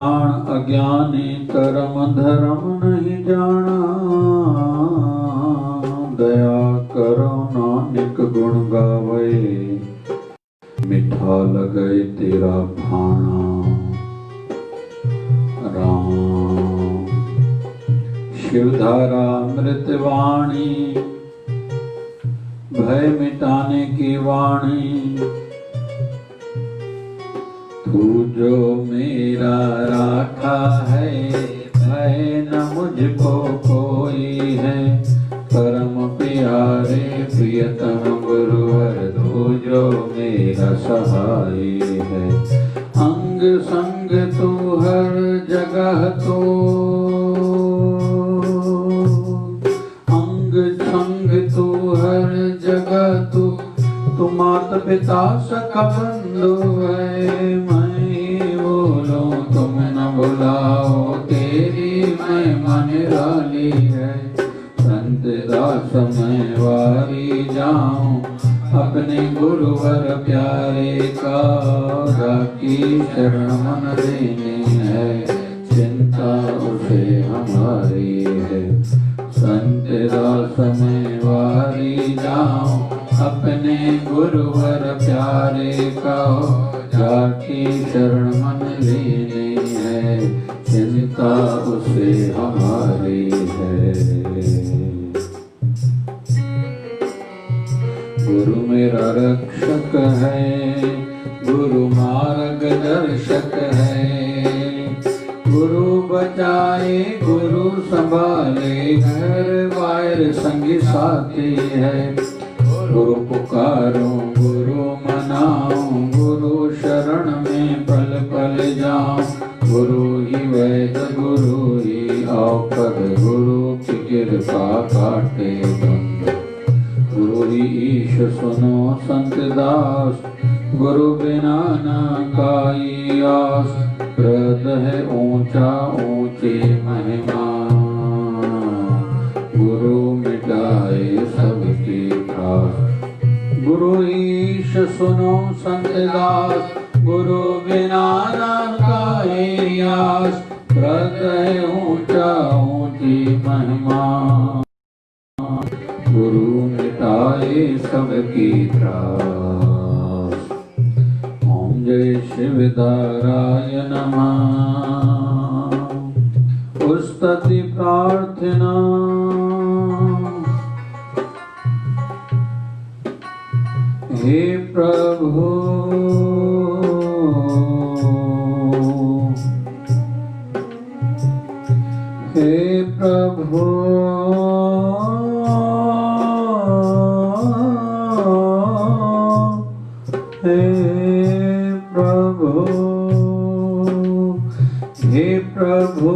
अज्ञानी कर्म धर्म नहीं जाना, दया करो नानक गुण गावे, मीठा लगे तेरा भाना। राम शिवधारा मृतवाणी, भय मिटाने की वाणी। तू जो मेरा राखा है, भय न मुझको कोई है। परम प्यारे प्रियतम गुरुवर, तू जो मेरा सहाय है। अंग संग तू हर जगह तो, अंग संग तू हर जगह तू माता पिता सखा बंधु है। मैं ही बोलूं तुम न बुलाओ, तेरी मैं मन राली है। संत दास मैं वारी जाऊं, अपने गुरुवर प्यारे का, राखी शरण मन देनी है। चिंता उसे हमारी है। संत दास मैं वारी जाऊं, अपने गुरुवर प्यारे का, जाकी शरण मन लेनी है। चिंता उसे हमारी है। गुरु मेरा रक्षक है, गुरु मार्ग दर्शक है। गुरु बचाए गुरु संभाले, घर बाहर संगी साथी है। गुरु पुकारूं गुरु मनाऊं, गुरु शरण में पल पल जाऊं। गुरु ही वैद गुरु ही औपद, गुरु की कृपा काटे बंद। गुरु ही ईश सुनो संत दास, गुरु बिना न काई आस। प्रद है ऊंचा ऊंची महिमा, गुरु मिटाए सबकी त्रास। गुरु ईश सुनो संत दास, गुरु बिना न काई आस। प्रद है ऊंचा ऊंची महिमा, गुरु मिटाए सबकी त्रास। ओम जय शिवधाराय नमः। स्तुति प्रार्थना। हे प्रभु हे प्रभु, हे प्रभु, हे प्रभु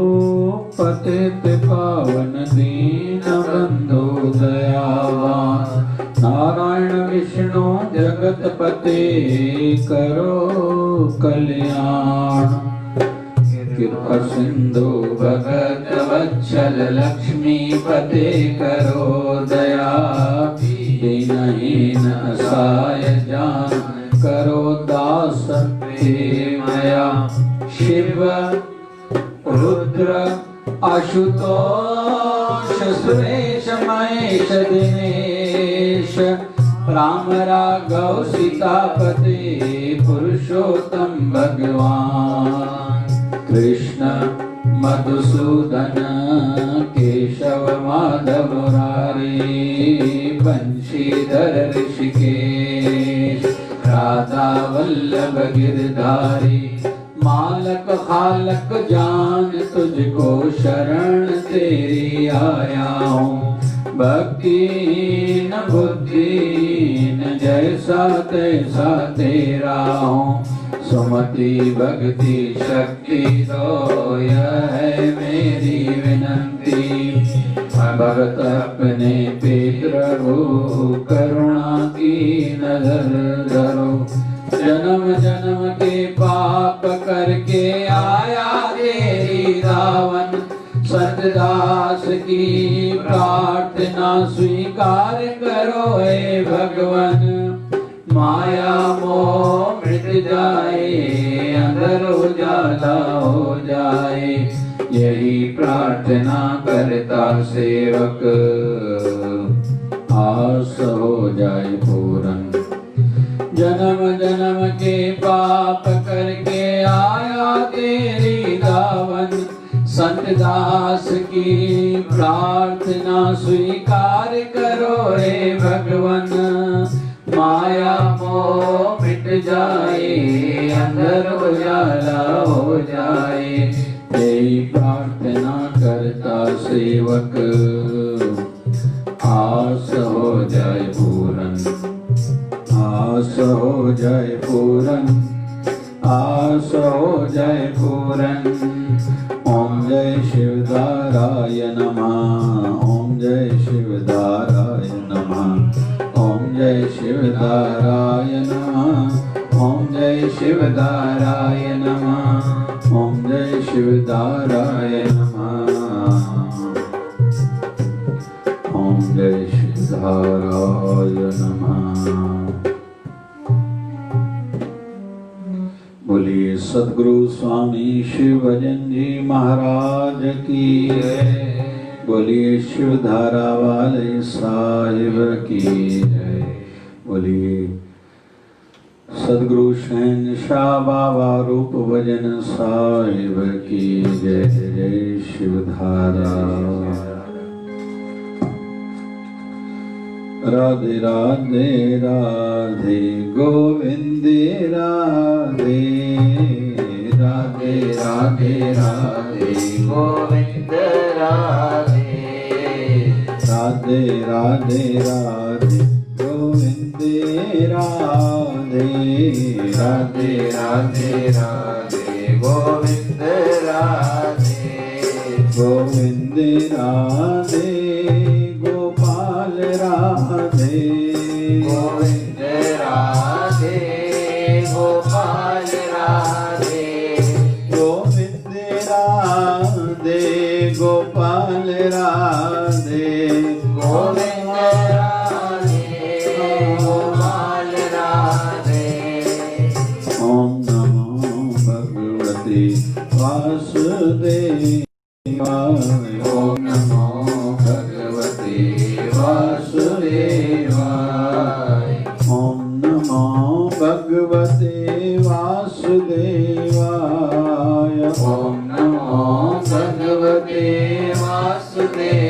पतित पावन दीन बंधु दयावान। नारायण विष्णु जगत पते, करो कल्याण। कृपा सिंधु भगत वत्सल, लक्ष्मी पते करो दया। दीनहीन असहाय जान, करो दास प्रेमया। शिव रुद्र आशुतोष, सुरेश महेश दिनेश। राम राघव सीतापते, पुरुषोत्तम भगवान। कृष्ण मधुसूदन, केशव माधव मुरारी। बंशीधर ऋषिकेश, राधा वल्लभ गिरधारी। मालक खालक जान, तुझको शरण तेरी आया हूँ। भक्ति न बुद्धि न, जैसा तैसा तेरा हूँ। सुमति भक्ति शक्ति तो, यह है मेरी विनंती। भगत अपने पे प्रभु, करुणा की नजर धरो। जन्म जन्म के पाप करके आया तेरी रावण। सतदास की प्रार्थना स्वीकार करो हे भगवान। माया मोह मिट जाए, अंदर उजाला हो जाए। जाए, यही प्रार्थना करता सेवक, आस हो जाए पूरन। जन्म जन्म के पाप करके आया तेरी दावन, संत दास की प्रार्थना स्वीकार करो रे भगवन। माया मोह मिट जाए, अंदर उजाला हो जाए, यही प्रार्थना करता सेवक, आस हो जाए पूरन, आस हो जाए पूरन, आस हो जाए पूरन। ओम जय शिवधाराय नमः, ओम जय शिवधाराय नमः, ओम जय शिवधाराय नमः, ओम जय शिवधाराय नमः, ओम जय शिवधाराय नमः, ओम जय शिवधाराय नमः। बोलिए सद्गुरु स्वामी शिवभजन जी महाराज की जय, बोलिए शिवधारा वाले साहिब की जय, बोलिए सद्गुरु शहंशाह बाबा रूप भजन साहिब की जय। जय शिवधारा। राधे राधे राधे गोविंद राधे, राधे राधे राधे गोविंद राधे, राधे राधे राधे गोविंद राधे, राधे राधे राधे गोविंद राधे, गोविंद राधे गोपाल राधे, गोविंद राधे गोपाल राधे, गोविंद राधे गोपाल राधे, गोविंद राधे गोपाल राधे। ओम नमो भगवते वासुदेवाय, ओम नमो भगवते वासुदेवाय, ओम नमो भगवते वासुदेवाय, ओम नमो भगवते वासुदेवाय,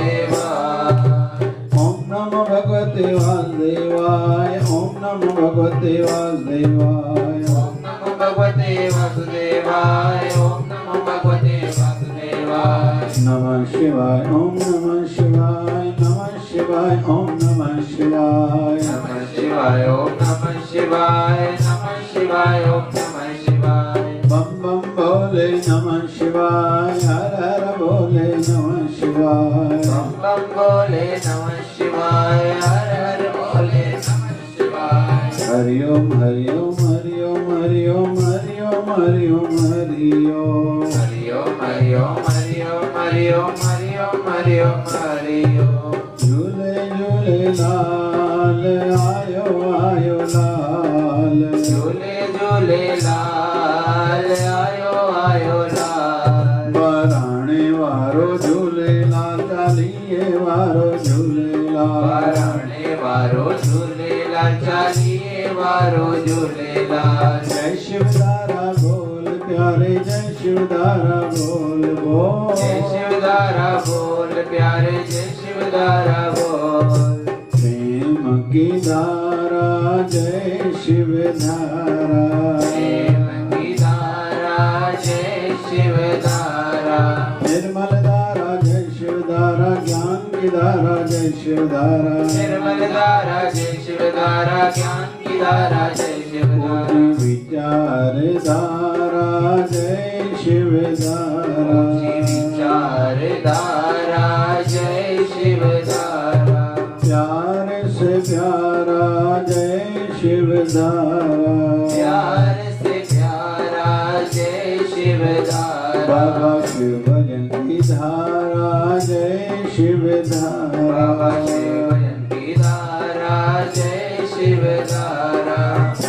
ओम नमो भगवते वासुदेवाय, ओम नमो भगवते वासुदेवाय, ओम नमो भगवते वासुदेवाय, ओम नमो भगवते वासुदेवाय। नमः शिवाय, ओम नमः शिवाय, नमः शिवाय, ओम नमः शिवाय, नमः शिवाय, ओम नमः शिवाय, नमः शिवाय, ओम नमः शिवाय। बम बम बोले नमः शिवाय, हर हर बोले नमः शिवाय, बम बम बोले नमः शिवाय, हर हर बोले नमः शिवाय। हरि ओम हरि ओम हरि ओम हरि ओम हरि ओम हरि ओम हरि ओम, हरि ओम हरि ओम हरि ओम हरि ओम हरि ओम हरि ओम हरि ओम। झूले झूले लाल आयो आयो लाल, झूले झूले लाल आयो आयो लाल। बराणे वारो झूले लाल, चालिए वारो झूले लाल, बराणे वारो झूले लाल, चालिए वारो झूले लाल। जय शिवधारा बोल प्यारे, जय शिवधारा बोल बोल, जय शिवधारा बोल प्यारे, जय शिवधारा बोल। प्रेम की धारा जय शिवधारा, प्रेम की धारा जय शिवधारा। निर्मल धारा जय शिवधारा, ज्ञान की धारा जय शिवधारा, निर्मल धारा जय शिवधारा, ज्ञान की धारा जय शिवधारा। विचार धारा जय शिवधारा, विचार धारा जय शिवधारा। प्यार से प्यारा जय शिवधारा, प्यार से प्यारा जय शिवधारा। बाबा शिव भजन की धारा जय शिवधारा, बाबा शिव भजन की धारा जय शिवधारा।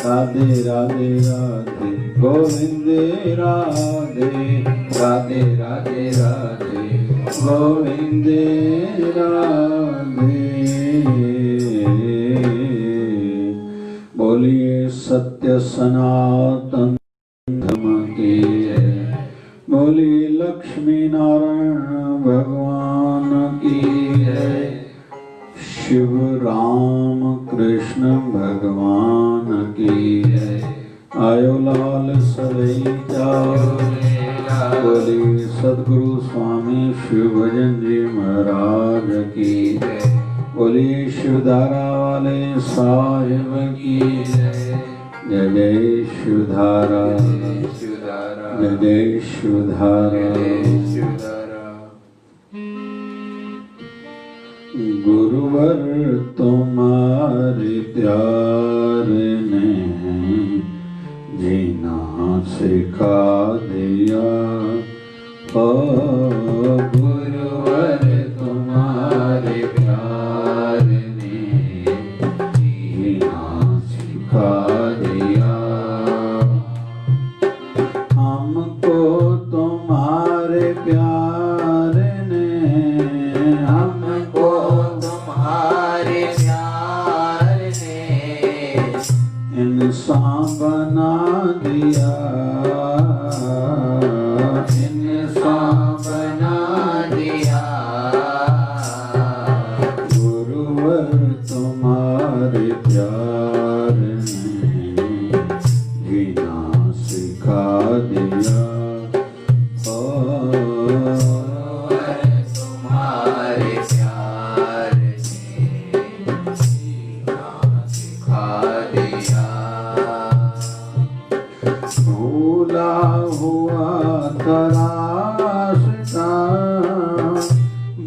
राधे राधे राधे गोविंद राधे, राधे राधे राधे गोविंद राधे। बोलिए सत्य सनातन धर्म की जय। बोलिए लक्ष्मी नारायण भगवान की जय। शिव राम कृष्ण भगवान की जय। आयो लाल सदई जाओ। बोलिए सदगुरु स्वामी शिव भजन जी महाराज की जय। बोलिए शिवधारा वाले साहिब की जय। जय जय शिवधारा, जय जय शिवधारा। गुरुवर तुम्हारे प्यार ने जीना सिखा दिया। ओ गुरुवर तुम्हारे प्यार ने जीना सिखा दिया। हमको तुम्हारे प्यार ने, हमको तुम्हारे प्यार ने इंसान बना दिया। इंसान बना दिया। गुरुवर तुम्हारे प्यार ने जीना सिखा दिया। तुम्हारे प्यार ने जीना सिखा दिया। भूला हुआ था रास्ता,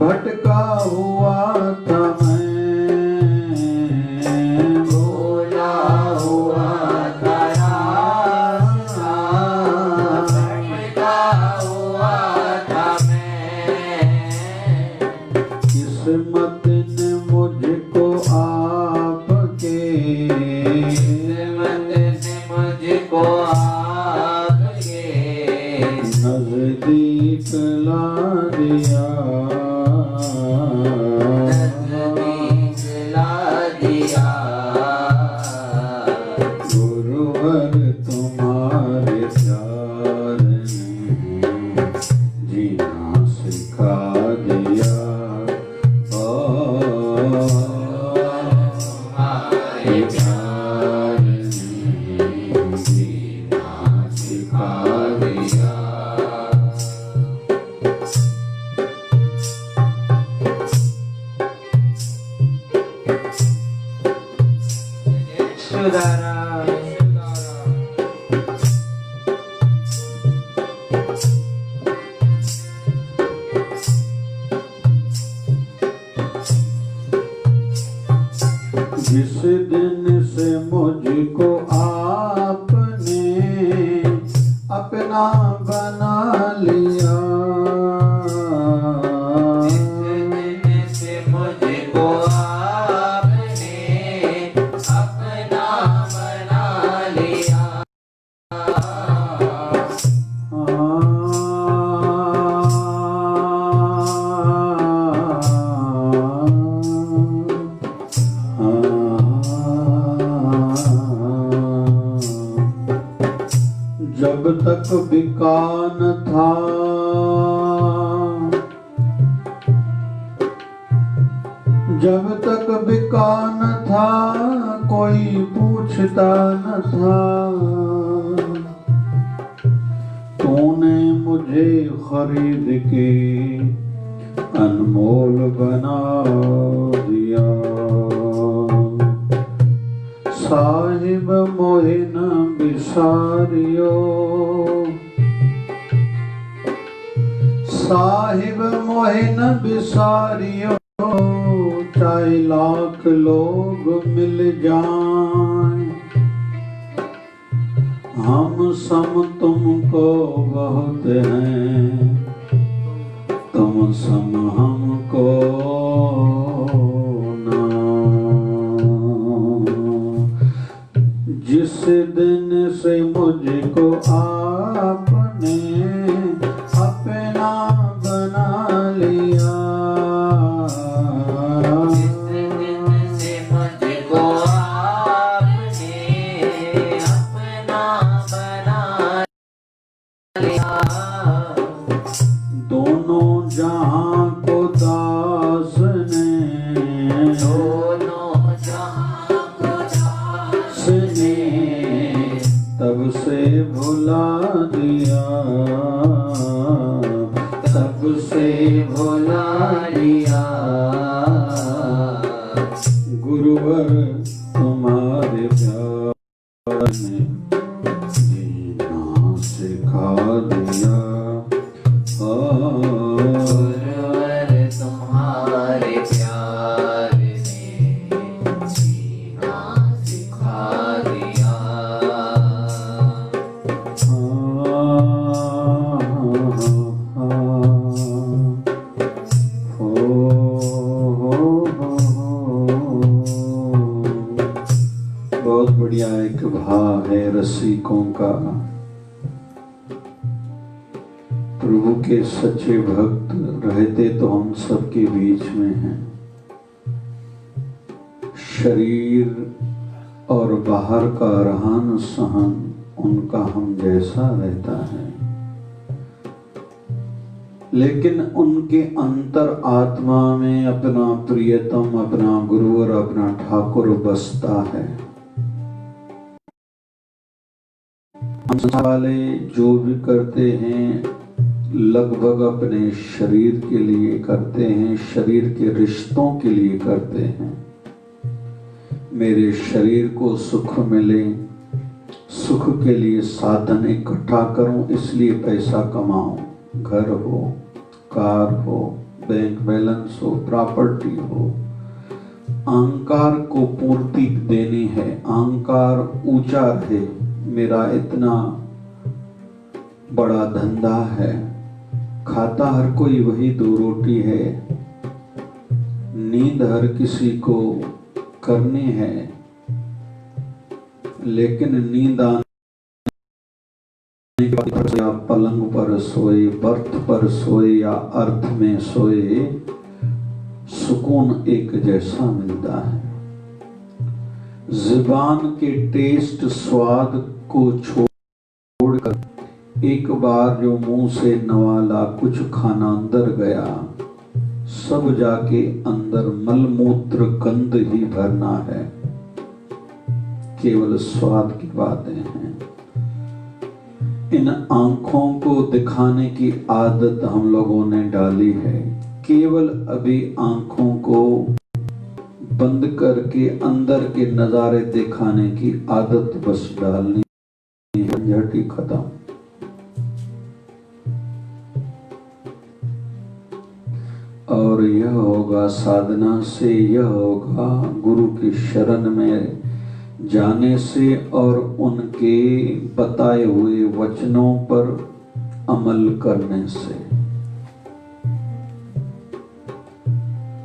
भटका हुआ था मैं। भूला हुआ था रास्ता, भटका हुआ था मैं। किस्मत ने मुझको आपके, किस्मत ने मुझको आपके नजदीक ला दिया। नजदीक ला दिया। गुरुवर तुम्हारे प्यार ने जीना सिखा दिया। तुम्हारे प्यार ने जीना सिखा दिया। सुधारा जिस दिन से मुझको आपने अपना बना लिया। जिस दिन से मुझको आपने अपना बना लिया। जब तक बिका न था, जब तक बिका न था कोई पूछता न था। तूने मुझे खरीद के अनमोल बना दिया। साहिब मोहे न बिसारियो, साहिब मोहे न बिसारियो। चाहे लाख लोग मिल जाएं, हम सम तुमको बहुत हैं, तुम सम हमको ना। जिस दिन से मुझको आपने जहां को दास ने, दोनों जहां को दास ने, तब से भुला दिया, तब से भुला दिया। गुरुवर तुम्हारे प्यार ने जीना सिखा दिया। गुरुवर तुम्हारे प्यार ने जीना सिखा दिया। बहुत बढ़िया एक भाव है रसिकों का। प्रभु के सच्चे भक्त रहते तो हम सबके बीच में हैं। शरीर और बाहर का रहन सहन उनका हम जैसा रहता है, लेकिन उनके अंतर आत्मा में अपना प्रियतम, अपना गुरुवर, अपना ठाकुर बसता है। हम वाले जो भी करते हैं लगभग अपने शरीर के लिए करते हैं, शरीर के रिश्तों के लिए करते हैं। मेरे शरीर को सुख मिले, सुख के लिए साधन इकट्ठा करूं, इसलिए पैसा कमाऊं, घर हो, कार हो, बैंक बैलेंस हो, प्रॉपर्टी हो। अहंकार को पूर्ति देनी है, अहंकार ऊंचा रहे। मेरा इतना बड़ा धंधा है, खाता हर कोई वही 2 रोटी है, नींद हर किसी को करनी है, लेकिन नींद आने के बाद या पलंग पर सोए, बर्थ पर सोए या अर्थ में सोए, सुकून एक जैसा मिलता है। जुबान के टेस्ट स्वाद को छोड़कर एक बार जो मुंह से नवाला कुछ खाना अंदर गया, सब जाके अंदर मलमूत्र गंध ही भरना है। केवल स्वाद की बातें हैं। इन आंखों को दिखाने की आदत हम लोगों ने डाली है। केवल अभी आंखों को बंद करके अंदर के नजारे दिखाने की आदत बस डालनी है, झंझट खत्म। और यह होगा साधना से, यह होगा गुरु की शरण में जाने से और उनके बताए हुए वचनों पर अमल करने से।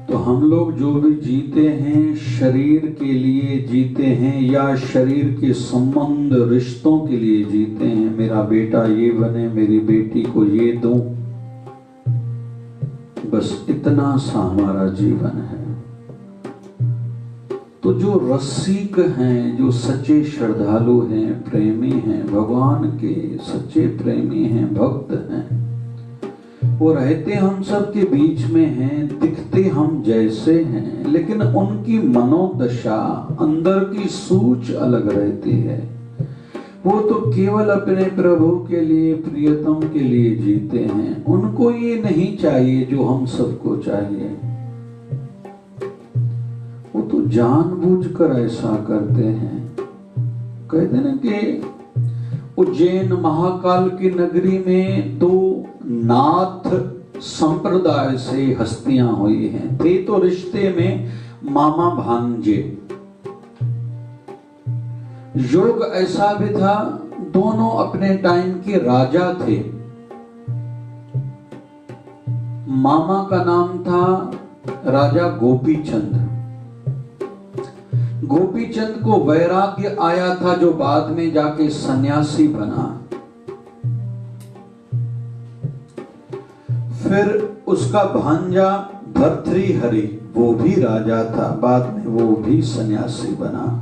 तो हम लोग जो भी जीते हैं शरीर के लिए जीते हैं या शरीर के संबंध रिश्तों के लिए जीते हैं। मेरा बेटा ये बने, मेरी बेटी को ये दूं, बस इतना सा हमारा जीवन है। तो जो रसिक हैं, जो सच्चे श्रद्धालु हैं, प्रेमी हैं, भगवान के सच्चे प्रेमी हैं, भक्त हैं, वो रहते हम सब के बीच में हैं, दिखते हम जैसे हैं, लेकिन उनकी मनोदशा, अंदर की सूझ अलग रहती है। वो तो केवल अपने प्रभु के लिए, प्रियतम के लिए जीते हैं। उनको ये नहीं चाहिए जो हम सबको चाहिए। वो तो जानबूझकर ऐसा करते हैं। कहते हैं कि उज्जैन महाकाल की नगरी में 2 नाथ संप्रदाय से हस्तियां हुई हैं। थे तो रिश्ते में मामा भांजे। योग ऐसा भी था, दोनों अपने टाइम के राजा थे। मामा का नाम था राजा गोपीचंद। गोपीचंद को वैराग्य आया था, जो बाद में जाके सन्यासी बना। फिर उसका भांजा भर्तृहरि, वो भी राजा था, बाद में वो भी सन्यासी बना।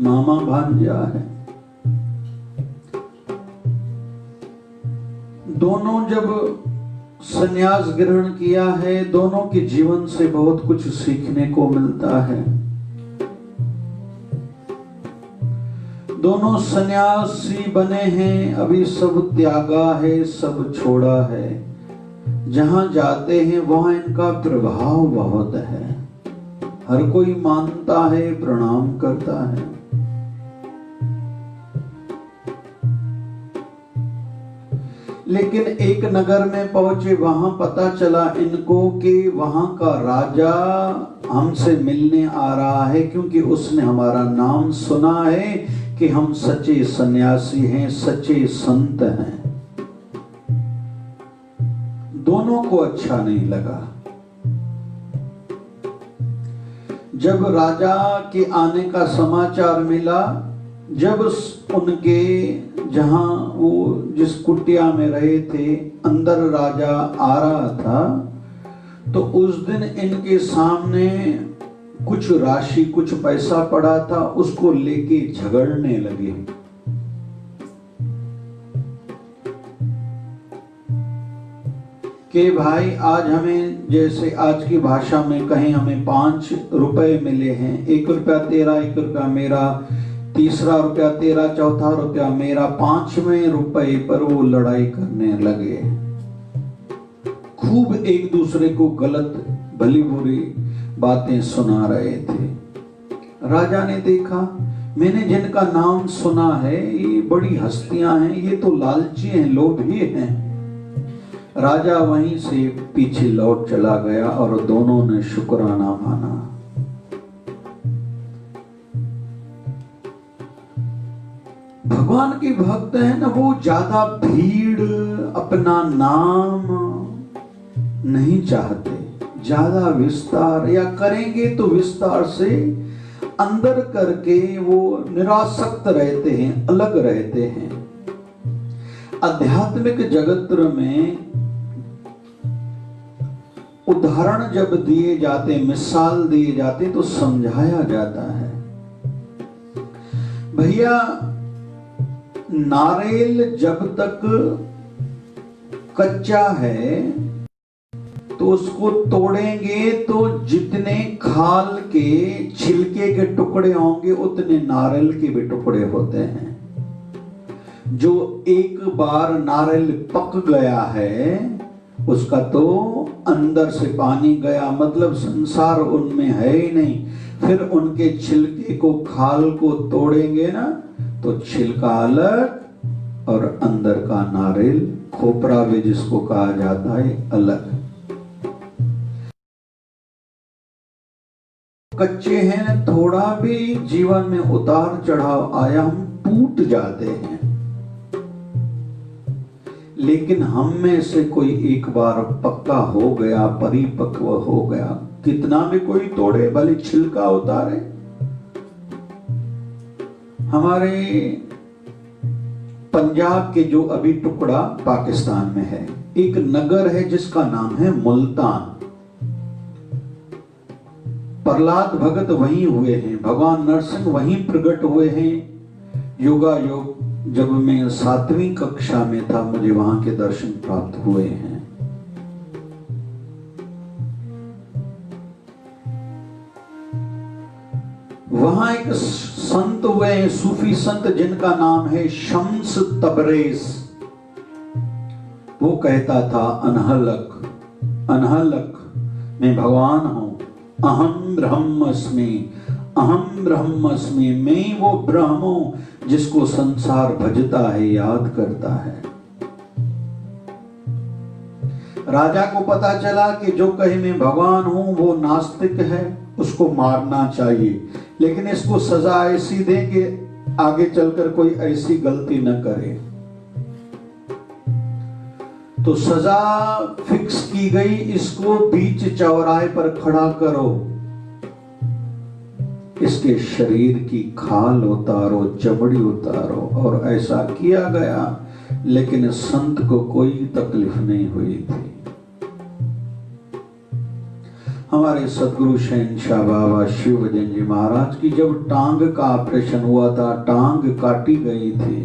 मामा भांजा है। दोनों जब संन्यास ग्रहण किया है, दोनों के जीवन से बहुत कुछ सीखने को मिलता है। दोनों सन्यासी बने हैं, अभी सब त्यागा है, सब छोड़ा है। जहां जाते हैं वहां इनका प्रभाव बहुत है, हर कोई मानता है, प्रणाम करता है। लेकिन एक नगर में पहुंचे, वहां पता चला इनको कि वहां का राजा हमसे मिलने आ रहा है, क्योंकि उसने हमारा नाम सुना है कि हम सच्चे सन्यासी हैं, सच्चे संत हैं। दोनों को अच्छा नहीं लगा। जब राजा के आने का समाचार मिला, जब उनके जहां वो जिस कुटिया में रहे थे अंदर राजा आ रहा था, तो उस दिन इनके सामने कुछ राशि, कुछ पैसा पड़ा था, उसको लेके झगड़ने लगे। कि भाई आज हमें, जैसे आज की भाषा में कहें, हमें 5 रुपए मिले हैं, 1 रुपया तेरा, 1 रुपया मेरा, तीसरा रुपया तेरा, चौथा रुपया मेरा, 5वें रुपए पर वो लड़ाई करने लगे। खूब एक दूसरे को गलत भली बुरी बातें सुना रहे थे। राजा ने देखा, मैंने जिनका नाम सुना है ये बड़ी हस्तियां हैं, ये तो लालची हैं, लोभी हैं। राजा वहीं से पीछे लौट चला गया और दोनों ने शुक्राना माना। भगवान के भक्त है ना, वो ज्यादा भीड़, अपना नाम नहीं चाहते, ज्यादा विस्तार, या करेंगे तो विस्तार से अंदर करके वो निरासक्त रहते हैं, अलग रहते हैं। आध्यात्मिक जगत में उदाहरण जब दिए जाते, मिसाल दिए जाते, तो समझाया जाता है। भैया, नारियल जब तक कच्चा है तो उसको तोड़ेंगे तो जितने खाल के छिलके के टुकड़े होंगे उतने नारियल के भी टुकड़े होते हैं। जो एक बार नारियल पक गया है उसका तो अंदर से पानी गया, मतलब संसार उनमें है ही नहीं। फिर उनके छिलके को, खाल को तोड़ेंगे ना, तो छिलका अलग और अंदर का नारियल, खोपरा भी जिसको कहा जाता है, अलग। कच्चे हैं, थोड़ा भी जीवन में उतार चढ़ाव आया हम टूट जाते हैं। लेकिन हम में से कोई एक बार पक्का हो गया, परिपक्व हो गया, कितना भी कोई तोड़े, भले छिलका उतारे। हमारे पंजाब के जो अभी टुकड़ा पाकिस्तान में है, एक नगर है जिसका नाम है मुल्तान। प्रहलाद भगत वहीं हुए हैं, भगवान नरसिंह वहीं प्रकट हुए हैं। योगा योग जब मैं 7वीं कक्षा में था, मुझे वहां के दर्शन प्राप्त हुए हैं। वहां एक संत हुए हैं, सूफी संत, जिनका नाम है शम्स तबरेज। वो कहता था, अनहलक अनहलक मैं भगवान हूं, अहम ब्रह्मस्मि, अहम ब्रह्मस्मि, मैं वो ब्रह्म हूं जिसको संसार भजता है, याद करता है। राजा को पता चला कि जो कहे मैं भगवान हूं वो नास्तिक है, उसको मारना चाहिए, लेकिन इसको सजा ऐसी दे कि आगे चलकर कोई ऐसी गलती न करे। तो सजा फिक्स की गई, इसको बीच चौराहे पर खड़ा करो, इसके शरीर की खाल उतारो, चमड़ी उतारो। और ऐसा किया गया, लेकिन संत को कोई तकलीफ नहीं हुई थी। हमारे सदगुरु शहंशाह बाबा शिव भजन जी महाराज की जब टांग का ऑपरेशन हुआ था, टांग काटी गई थी,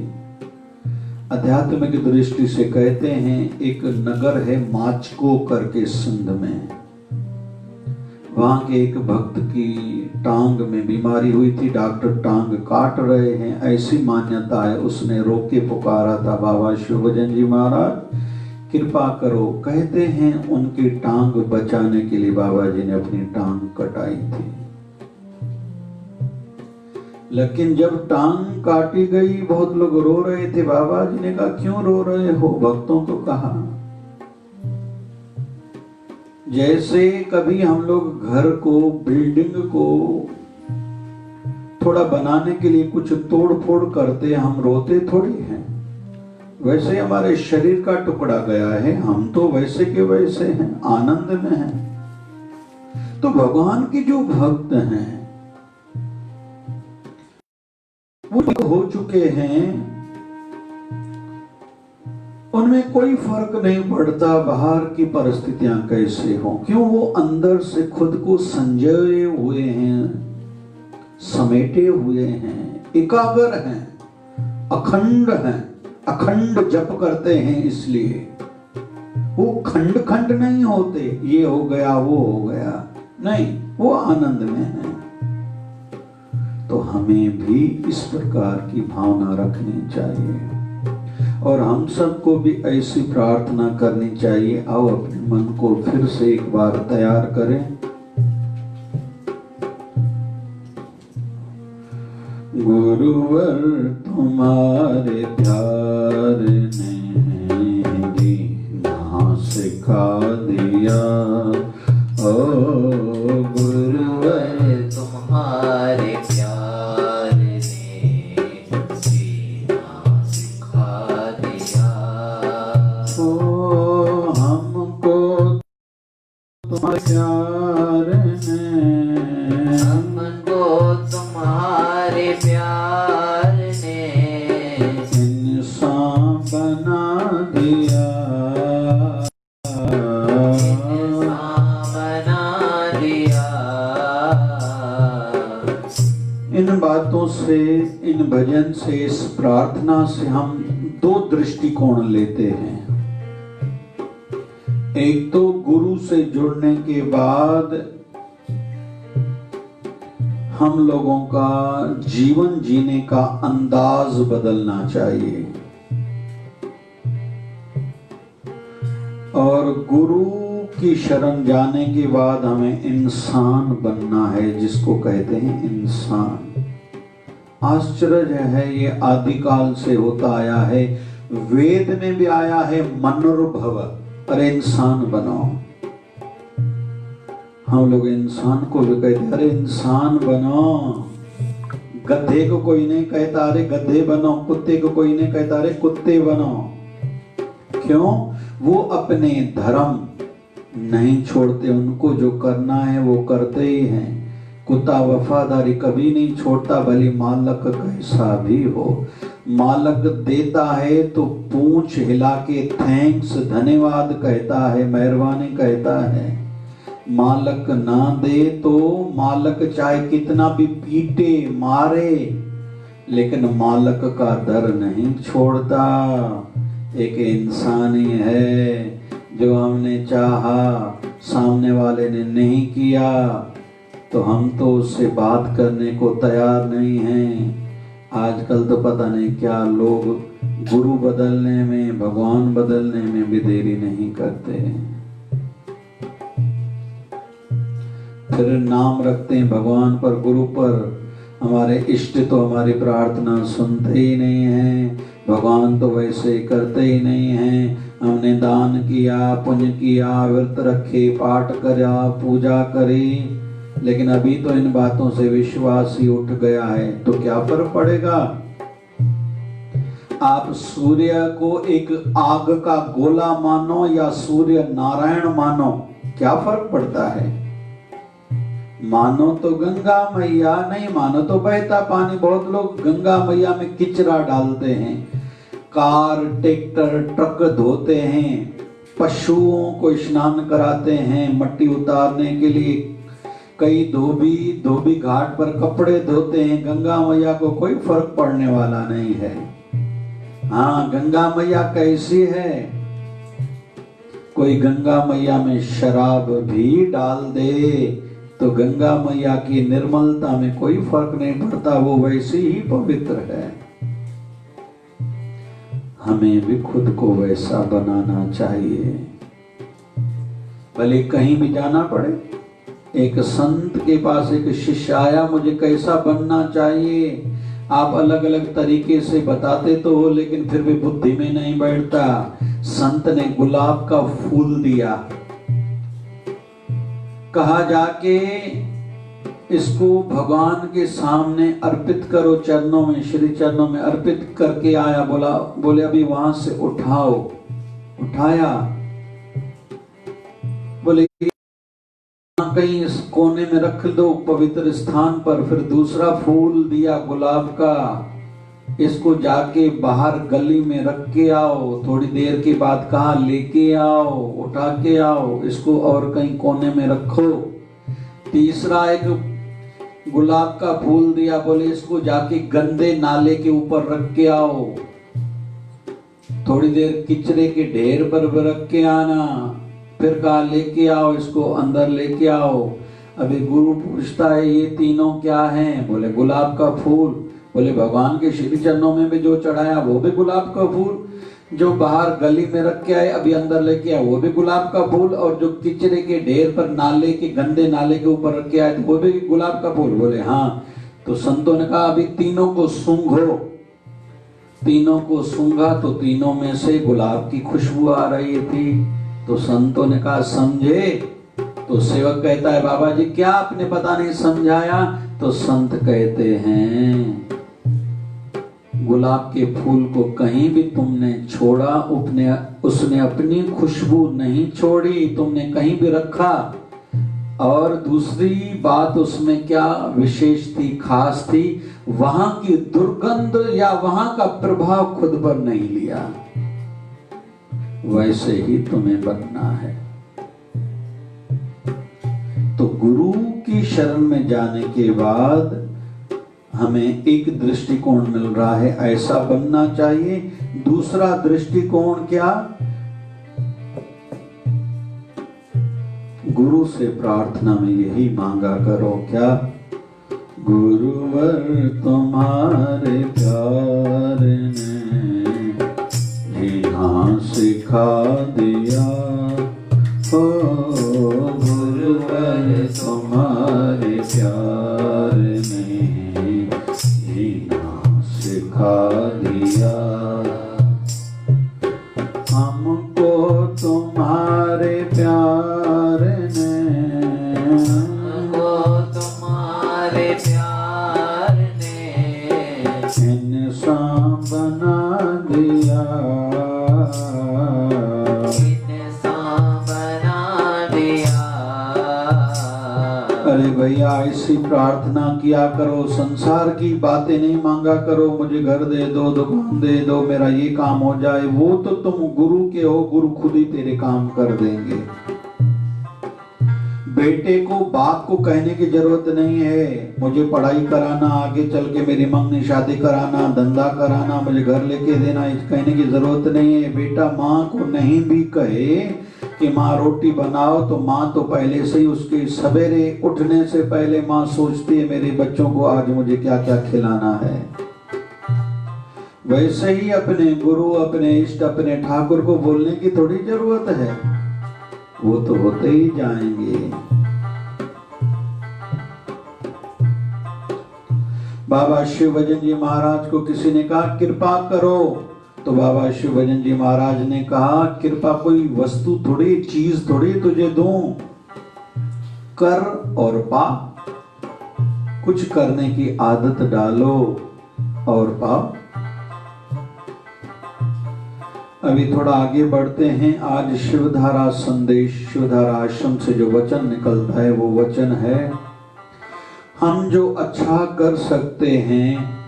आध्यात्मिक दृष्टि से कहते हैं, एक नगर है माचको करके सिंध में, वहां के एक भक्त की टांग में बीमारी हुई थी, डॉक्टर टांग काट रहे हैं ऐसी मान्यता है। उसने रो के पुकारा था, बाबा शिवभजन जी महाराज कृपा करो। कहते हैं उनकी टांग बचाने के लिए बाबा जी ने अपनी टांग कटाई थी, लेकिन जब टांग काटी गई बहुत लोग रो रहे थे। बाबा जी ने कहा क्यों रो रहे हो? भक्तों को कहा जैसे कभी हम लोग घर को, बिल्डिंग को थोड़ा बनाने के लिए कुछ तोड़ फोड़ करते, हम रोते थोड़ी हैं, वैसे हमारे शरीर का टुकड़ा गया है, हम तो वैसे के वैसे हैं, आनंद में हैं। तो भगवान के जो भक्त हैं वो हो चुके हैं, उनमें कोई फर्क नहीं पड़ता बाहर की परिस्थितियां कैसे हो, क्यों वो अंदर से खुद को संजोए हुए हैं, समेटे हुए हैं, एकाग्र हैं, अखंड हैं, अखंड जप करते हैं। इसलिए वो खंड खंड नहीं होते, ये हो गया वो हो गया, नहीं, वो आनंद में है। तो हमें भी इस प्रकार की भावना रखनी चाहिए और हम सबको भी ऐसी प्रार्थना करनी चाहिए। आओ अपने मन को फिर से एक बार तैयार करें। गुरुवर तुम्हारे प्यार ने जीना सिखा दिया, ओ गुरुवर तुम्हारे प्यार ने जीना सिखा दिया, ओ हमको तुम्हारे प्यार ने, हमको तुम्हारे प्यार ने इंसान बना दिया, इन बातों से, इन भजन से, इस प्रार्थना से हम दो दृष्टिकोण लेते हैं। एक तो गुरु से जुड़ने के बाद हम लोगों का जीवन जीने का अंदाज बदलना चाहिए और गुरु की शरण जाने के बाद हमें इंसान बनना है, जिसको कहते हैं इंसान। आश्चर्य है, ये आदिकाल से होता आया है, वेद में भी आया है मनुर्भव, अरे इंसान बनो। हम लोग इंसान को भी कहते अरे इंसान बनो, गधे को कोई नहीं कहता अरे गधे बनो, कुत्ते को कोई नहीं कहता अरे कुत्ते बनो। क्यों? वो अपने धर्म नहीं छोड़ते, उनको जो करना है वो करते ही हैं। कुत्ता वफादारी कभी नहीं छोड़ता, भले मालक कैसा भी हो। मालक देता है तो पूंछ हिला के थैंक्स, धन्यवाद कहता है, मेहरबानी कहता है। मालक ना दे तो मालक चाहे कितना भी पीटे मारे, लेकिन मालक का डर नहीं छोड़ता। एक इंसान ही है, जो हमने चाहा सामने वाले ने नहीं किया तो हम तो उससे बात करने को तैयार नहीं हैं। आजकल तो पता नहीं क्या लोग गुरु बदलने में, भगवान बदलने में भी देरी नहीं करते, फिर नाम रखते हैं भगवान पर, गुरु पर। हमारे इष्ट तो हमारी प्रार्थना सुनते ही नहीं हैं, भगवान तो वैसे करते ही नहीं हैं। हमने दान किया, पुण्य किया, व्रत रखे, पाठ करा, पूजा करी, लेकिन अभी तो इन बातों से विश्वास ही उठ गया है, तो क्या फर्क पड़ेगा? आप सूर्य को एक आग का गोला मानो या सूर्य नारायण मानो, क्या फर्क पड़ता है? मानो तो गंगा मैया, नहीं मानो तो बहता पानी। बहुत लोग गंगा मैया में किचरा डालते हैं, कार, ट्रैक्टर, ट्रक धोते हैं, पशुओं को स्नान कराते हैं, मट्टी उतारने के लिए कई धोबी घाट पर कपड़े धोते हैं। गंगा मैया को कोई फर्क पड़ने वाला नहीं है। हाँ, गंगा मैया कैसी है? कोई गंगा मैया में शराब भी डाल दे तो गंगा मैया की निर्मलता में कोई फर्क नहीं पड़ता, वो वैसी ही पवित्र है। हमें भी खुद को वैसा बनाना चाहिए। भले कहीं भी जाना पड़े, एक संत के पास एक शिष्य आया, मुझे कैसा बनना चाहिए? आप अलग अलग तरीके से बताते तो हो, लेकिन फिर भी बुद्धि में नहीं बैठता। संत ने गुलाब का फूल दिया, कहा जाके इसको भगवान के सामने अर्पित करो, चरणों में, श्री चरणों में अर्पित करके आया। बोले अभी वहां से उठाओ। उठाया, बोले कहीं इस कोने में रख दो पवित्र स्थान पर। फिर दूसरा फूल दिया गुलाब का, इसको जाके बाहर गली में रख के आओ। थोड़ी देर के बाद कहा लेके आओ, उठा के आओ, इसको और कहीं कोने में रखो। तीसरा एक गुलाब का फूल दिया, बोले इसको जाके गंदे नाले के ऊपर रख के आओ। थोड़ी देर किचरे के ढेर पर रख के आना। फिर कहा लेके आओ, इसको अंदर लेके आओ। अभी गुरु पूछता है ये तीनों क्या हैं? बोले गुलाब का फूल। बोले भगवान के श्री चरणों में भी जो चढ़ाया वो भी गुलाब का फूल, जो बाहर गली में रख के आए अभी अंदर लेके आए वो भी गुलाब का फूल, और जो किचरे के ढेर पर नाले के गंदे नाले के ऊपर रख के आए तो वो भी गुलाब का फूल। बोले हाँ। तो संतों ने कहा अभी तीनों को सूंघो। तीनों को सूंघा तो तीनों में से गुलाब की खुशबू आ रही थी। तो संतों ने कहा समझे? तो सेवक कहता है बाबा जी क्या आपने पता नहीं समझाया? तो संत कहते हैं गुलाब के फूल को कहीं भी तुमने छोड़ा, उसने अपनी खुशबू नहीं छोड़ी, तुमने कहीं भी रखा। और दूसरी बात उसमें क्या विशेष थी, खास थी, वहां की दुर्गंध या वहां का प्रभाव खुद पर नहीं लिया। वैसे ही तुम्हें बनना है। तो गुरु की शरण में जाने के बाद हमें एक दृष्टिकोण मिल रहा है, ऐसा बनना चाहिए। दूसरा दृष्टिकोण क्या? गुरु से प्रार्थना में यही मांगा करो, क्या? गुरुवर तुम्हारे प्यार ने जीना सिखा दिया हो, गुरुवर तुम्हारे प्यार ने जीना सिखा दिया। हमको तुम्हारे प्यार ने, हमको तुम्हारे प्यार ने इंसान बना दिया, इंसान बना दिया। अरे भैया ऐसी प्रार्थना किया करो, संसार की बातें नहीं मांगा करो, मुझे घर दे दो, दुकान दे दो, मेरा ये काम हो जाए। वो तो तुम गुरु के हो, गुरु खुद ही तेरे काम कर देंगे। बेटे को बाप को कहने की जरूरत नहीं है मुझे पढ़ाई कराना, आगे चल के मेरी मंगनी शादी कराना, धंधा कराना, मुझे घर लेके देना, इस कहने की जरूरत नहीं है। बेटा माँ को नहीं भी कहे कि माँ रोटी बनाओ, तो माँ तो पहले से ही उसके सवेरे उठने से पहले माँ सोचती है मेरे बच्चों को आज मुझे क्या क्या खिलाना है। वैसे ही अपने गुरु, अपने इष्ट, अपने ठाकुर को बोलने की थोड़ी जरूरत है, वो तो होते ही जाएंगे। बाबा शिव भजन जी महाराज को किसी ने कहा कृपा करो, तो बाबा शिव भजन जी महाराज ने कहा कृपा कोई वस्तु थोड़ी, चीज थोड़ी तुझे दूं, कर और पा। कुछ करने की आदत डालो और पाओ। अभी थोड़ा आगे बढ़ते हैं। आज शिवधारा संदेश, शिवधारा आश्रम से जो वचन निकलता है वो वचन है, हम जो अच्छा कर सकते हैं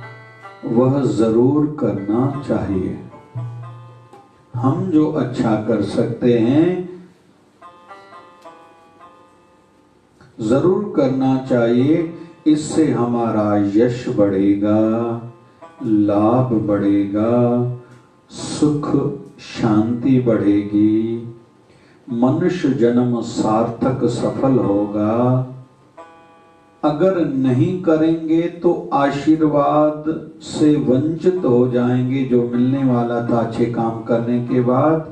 वह जरूर करना चाहिए। हम जो अच्छा कर सकते हैं जरूर करना चाहिए, इससे हमारा यश बढ़ेगा, लाभ बढ़ेगा सुख शांति बढ़ेगी, मनुष्य जन्म सार्थक सफल होगा। अगर नहीं करेंगे तो आशीर्वाद से वंचित हो जाएंगे जो मिलने वाला था अच्छे काम करने के बाद।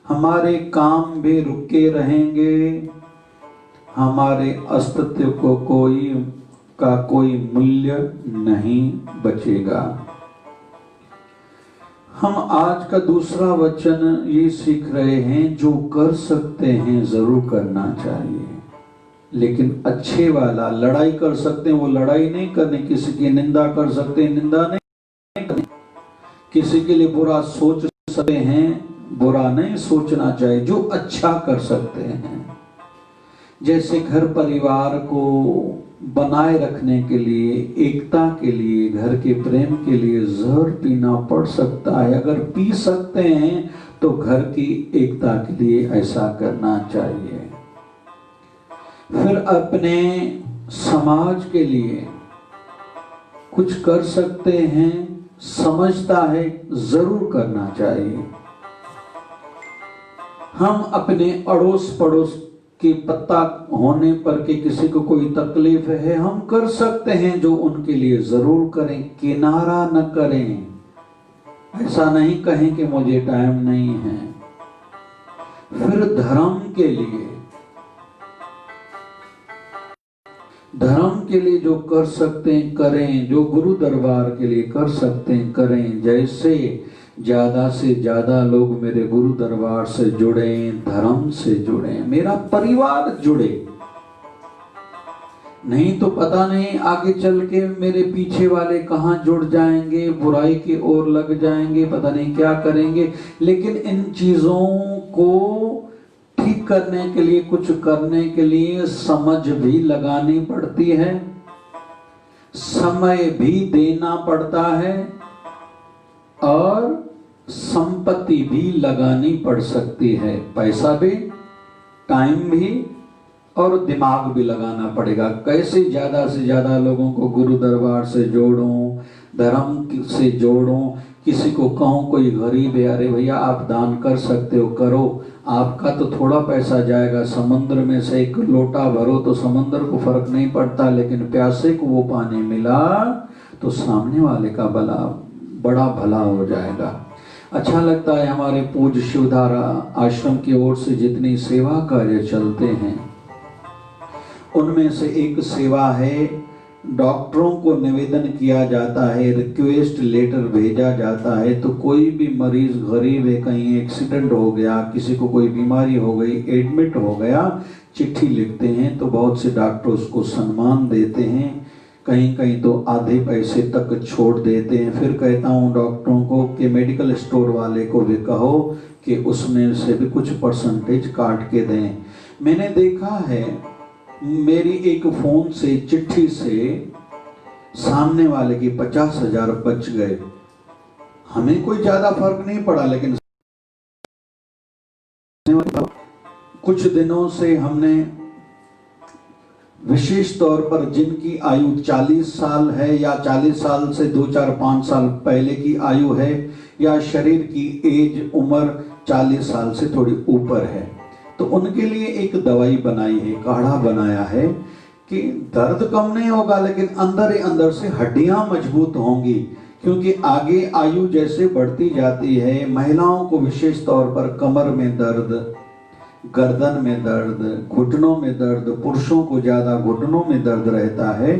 हमारे काम भी रुके रहेंगे, हमारे अस्तित्व को कोई मूल्य नहीं बचेगा। हम आज का दूसरा वचन ये सीख रहे हैं, जो कर सकते हैं जरूर करना चाहिए, लेकिन अच्छे वाला। लड़ाई कर सकते हैं वो लड़ाई नहीं करनी, किसी की निंदा कर सकते हैं निंदा नहीं करनी, किसी के लिए बुरा सोच सकते हैं बुरा नहीं सोचना चाहिए। जो अच्छा कर सकते हैं, जैसे घर परिवार को बनाए रखने के लिए, एकता के लिए, घर के प्रेम के लिए जहर पीना पड़ सकता है। अगर पी सकते हैं तो घर की एकता के लिए ऐसा करना चाहिए। फिर अपने समाज के लिए कुछ कर सकते हैं, समझता है जरूर करना चाहिए। हम अपने अड़ोस पड़ोस कि पत्ता होने पर के किसी को कोई तकलीफ है, हम कर सकते हैं जो उनके लिए जरूर करें, किनारा न करें। ऐसा नहीं कहें कि मुझे टाइम नहीं है। फिर धर्म के लिए जो कर सकते हैं करें, जो गुरु दरबार के लिए कर सकते हैं करें। जैसे ज्यादा से ज्यादा लोग मेरे गुरु दरबार से जुड़े, धर्म से जुड़े, मेरा परिवार जुड़े, नहीं तो पता नहीं आगे चल के मेरे पीछे वाले कहाँ जुड़ जाएंगे, बुराई की ओर लग जाएंगे, पता नहीं क्या करेंगे। लेकिन इन चीजों को ठीक करने के लिए, कुछ करने के लिए समझ भी लगानी पड़ती है, समय भी देना पड़ता है और संपत्ति भी लगानी पड़ सकती है। पैसा भी, टाइम भी और दिमाग भी लगाना पड़ेगा। कैसे ज्यादा से ज्यादा लोगों को गुरु दरबार से जोड़ूं, धर्म से जोड़ूं। किसी को कहूं कोई गरीब है, अरे भैया आप दान कर सकते हो करो, आपका तो थोड़ा पैसा जाएगा, समुद्र में से एक लोटा भरो तो समुद्र को फर्क नहीं पड़ता, लेकिन प्यासे को वो पानी मिला तो सामने वाले का बड़ा भला हो जाएगा। अच्छा लगता है हमारे पूज्य शिवधारा आश्रम की ओर से जितनी सेवा कार्य चलते हैं, उनमें से एक सेवा है, डॉक्टरों को निवेदन किया जाता है, रिक्वेस्ट लेटर भेजा जाता है। तो कोई भी मरीज गरीब है, कहीं एक्सीडेंट हो गया, किसी को कोई बीमारी हो गई, एडमिट हो गया, चिट्ठी लिखते हैं तो बहुत से डॉक्टर उसको सम्मान देते हैं, कहीं कहीं तो आधे पैसे तक छोड़ देते हैं। फिर कहता हूँ डॉक्टरों को कि मेडिकल स्टोर वाले को भी कहो कि उसमें से भी कुछ परसेंटेज काट के दें। मैंने देखा है मेरी एक फोन से, चिट्ठी से सामने वाले की 50,000 बच गए। हमें कोई ज्यादा फर्क नहीं पड़ा, लेकिन कुछ दिनों से हमने विशेष तौर पर जिनकी आयु 40 साल है या 40 साल से 2-4-5 साल पहले की आयु है, या शरीर की एज उम्र 40 साल से थोड़ी ऊपर है, तो उनके लिए एक दवाई बनाई है, काढ़ा बनाया है कि दर्द कम नहीं होगा लेकिन अंदर ही अंदर से हड्डियां मजबूत होंगी। क्योंकि आगे आयु जैसे बढ़ती जाती है, महिलाओं को विशेष तौर पर कमर में दर्द, गर्दन में दर्द, घुटनों में दर्द, पुरुषों को ज्यादा घुटनों में दर्द रहता है,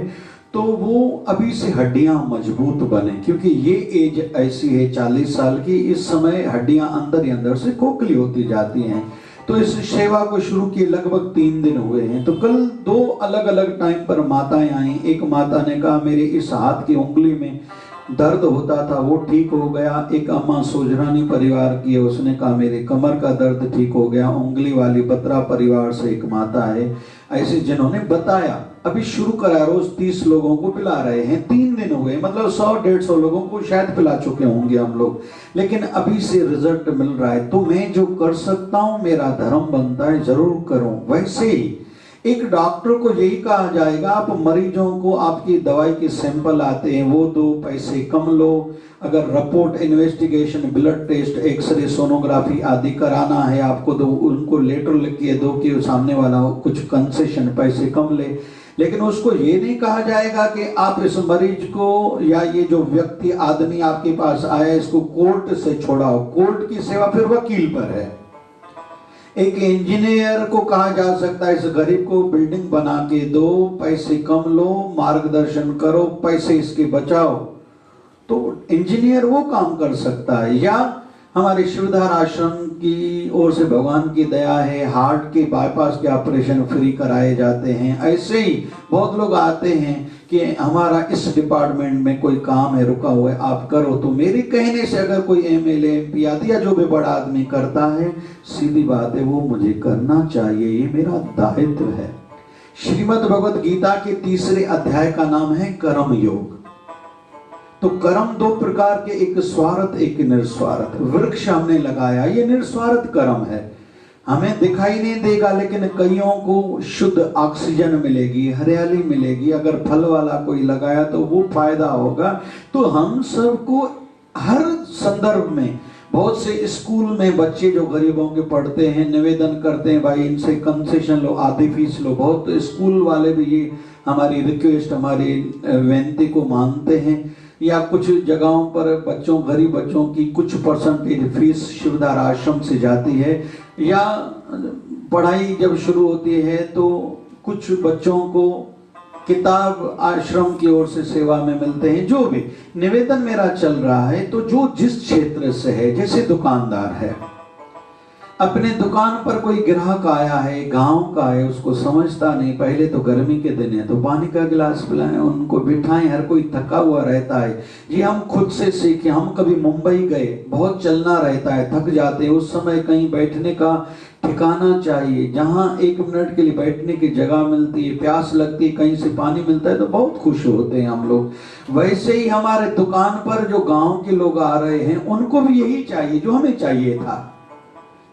तो वो अभी से हड्डियां मजबूत बने। क्योंकि ये एज ऐसी है 40 साल की, इस समय हड्डियां अंदर ही अंदर से खोखली होती जाती हैं। तो इस सेवा को शुरू किए लगभग 3 दिन हुए हैं। तो कल 2 अलग अलग टाइम पर माताएं आई। एक माता ने कहा मेरे इस हाथ की उंगली में दर्द होता था वो ठीक हो गया। एक अम्मा सोजरानी परिवार की है, उसने कहा मेरे कमर का दर्द ठीक हो गया। उंगली वाली बत्रा परिवार से एक माता है, ऐसे जिन्होंने बताया। अभी शुरू करा, रोज 30 लोगों को पिला रहे हैं, 3 दिन हुए, मतलब 100-150 लोगों को शायद पिला चुके होंगे हम लोग, लेकिन अभी से रिजल्ट मिल रहा है। तो मैं जो कर सकता हूं, मेरा धर्म बनता है, जरूर करूं। वैसे ही एक डॉक्टर को यही कहा जाएगा, आप मरीजों को आपकी दवाई के सैंपल आते हैं वो दो, पैसे कम लो। अगर report, investigation, blood test, x-ray, sonography आदि कराना है आपको तो उनको लेटर लिख के दो कि सामने वाला कुछ कंसेशन, पैसे कम ले। लेकिन उसको ये नहीं कहा जाएगा कि आप इस मरीज को या ये जो व्यक्ति आदमी आपके पास आया इसको कोर्ट से छोड़ाओ। कोर्ट की सेवा फिर वकील पर है। एक इंजीनियर को कहा जा सकता है इस गरीब को बिल्डिंग बना के दो, पैसे कम लो, मार्गदर्शन करो, पैसे इसके बचाओ, तो इंजीनियर वो काम कर सकता है। या हमारे शिवधार आश्रम की ओर से भगवान की दया है, हार्ट के बाईपास के ऑपरेशन फ्री कराए जाते हैं। ऐसे ही बहुत लोग आते हैं कि हमारा इस डिपार्टमेंट में कोई काम है रुका हुआ है, आप करो। तो मेरे कहने से अगर कोई एमएलए, एमपी आदि या जो भी बड़ा आदमी करता है, सीधी बात है वो मुझे करना चाहिए, ये मेरा दायित्व है। श्रीमद् भगवद गीता के 3 अध्याय का नाम है कर्म योग। तो कर्म 2 प्रकार के, एक स्वार्थ एक निस्वार्थ। वृक्ष हमने लगाया, ये निस्वार्थ कर्म है, हमें दिखाई नहीं देगा लेकिन कईयों को शुद्ध ऑक्सीजन मिलेगी, हरियाली मिलेगी। अगर फल वाला कोई लगाया तो वो फायदा होगा। तो हम सबको हर संदर्भ में, बहुत से स्कूल में बच्चे जो गरीबों के पढ़ते हैं निवेदन करते हैं भाई इनसे कंसेशन लो, आधी फीस लो। बहुत स्कूल वाले भी ये हमारी रिक्वेस्ट, हमारी विनती को मानते हैं। या कुछ जगहों पर बच्चों, गरीब बच्चों की कुछ परसेंटेज फीस शिवधार आश्रम से जाती है। या पढ़ाई जब शुरू होती है तो कुछ बच्चों को किताब आश्रम की ओर से सेवा में मिलते हैं। जो भी निवेदन मेरा चल रहा है, तो जो जिस क्षेत्र से है, जैसे दुकानदार है, अपने दुकान पर कोई ग्राहक आया है, गांव का है, उसको समझता नहीं, पहले तो गर्मी के दिन है तो पानी का गिलास पिलाएं, उनको बिठाएं, हर कोई थका हुआ रहता है। ये हम खुद से सीखे। हम कभी मुंबई गए, बहुत चलना रहता है, थक जाते हैं, उस समय कहीं बैठने का ठिकाना चाहिए, जहां 1 मिनट के लिए बैठने की जगह मिलती है, प्यास लगती है, कहीं से पानी मिलता है तो बहुत खुश होते हैं हम लोग। वैसे ही हमारे दुकान पर जो गांव के लोग आ रहे हैं उनको भी यही चाहिए जो हमें चाहिए था।